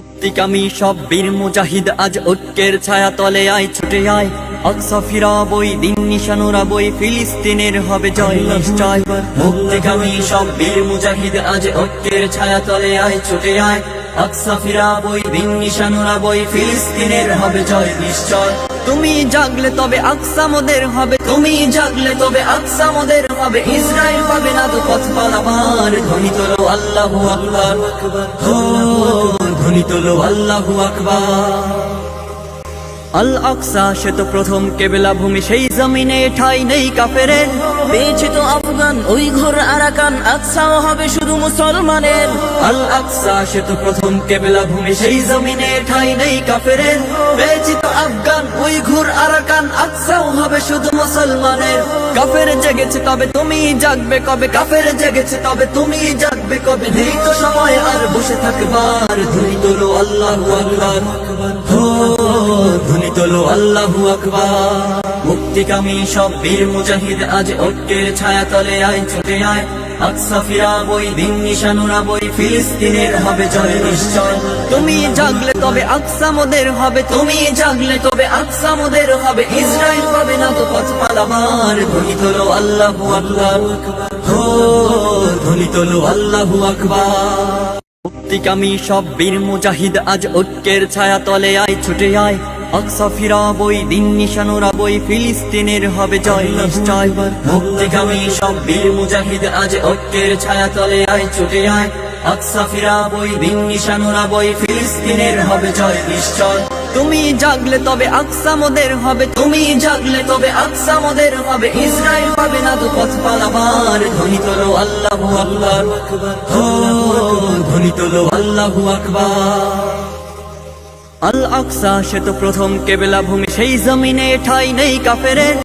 মুক্তিকামী সব বীর মুজাহিদ আজ ঐক্যের ছায়া তলে আয় ছুটে আয়, আকসা ফিরাবই দিন নিশানুরাবই ফিলিস্তিনের হবে জয় নিশ্চয়। মুক্তিকামী সব বীর মুজাহিদ আজ ঐক্যের ছায়া তলে আয় ছুটে আয়, আকসা ফিরাবই দিন নিশানুরাবই ফিলিস্তিনের হবে জয় নিশ্চয়। তুমি জাগলে তবে আকসা মোদের হবে, তুমি জাগলে তবে আকসা মোদের হবে, ইসরায়েল পাবে না তো পথ পালাবার। ধ্বনি তোলো আল্লাহু আকবার, ধ্বনি তোলো আল্লাহু আকবার। আল আকসা সে তো প্রথম কেবলা ভূমি, সেই জমিনে ঠাই নেই কাফেরের। পেয়েছে তো আফগান ওই ঘোর আরাকান, আকসাও হবে শুধু মুসলমানের। আল আকসা সে তো প্রথম কেবলা ভূমি, সেই জমিনে ঠাই নেই কাফেরের। পেয়েছে তো আফগান ওই ঘোর আরাকান, আকসাও হবে শুধু মুসলমানের। কাফের জেগেছে তবে তুমি জাগবে কবে, কাফের জেগেছে তবে তুমি জাগবে কবে, নেই তো সময় আর বসে থাকবার। ধ্বনি তোলো আল্লাহু আকবার, ধ্বনি তোলো আল্লাহু আকবার। মুক্তিকামী সব বীর মুজাহিদ আজ ঐক্যের ছায়া তলে আয় ছুটে আয়, আকসা ফিরাবই দিন নিশানুরাবই ফিলিস্তিনের হবে জয় নিশ্চয়। তুমি জাগলে তবে আকসা মোদের হবে, তুমি জাগলে তবে আকসা মোদের হবে, ইসরায়েল পাবে না তো পথ পালাবার। ধ্বনি তোলো আল্লাহু আকবার, ধ্বনি তোলো আল্লাহু আকবার। মুক্তিকামী সব বীর মুজাহিদ আজ ঐক্যের ছায়া তলে আয় ছুটে আয়, আকসা ফিরাবই দিন নিশানুরাবই ফিলিস্তিনের হবে জয় নিশ্চয়। মুক্তিকামী সব বীর মুজাহিদ আজ ঐক্যের ছায়া তলে আয় ছুটে আয়, আকসা ফিরাবই দিন নিশানুরাবই ফিলিস্তিনের হবে জয় নিশ্চয়। তুমি জাগলে তবে আকসা মোদের হবে, তুমি জাগলে তবে আকসা মোদের হবে, ইসরায়েল পাবে না তো পথ পালাবার। ধ্বনি তোলো আল্লাহু আকবার, ধ্বনি তোলো আল্লাহু আকবার। আল আকসা সে তো প্রথম কেবলা ভূমি, সেই জমিনে ঠাই নেই কাফেরের।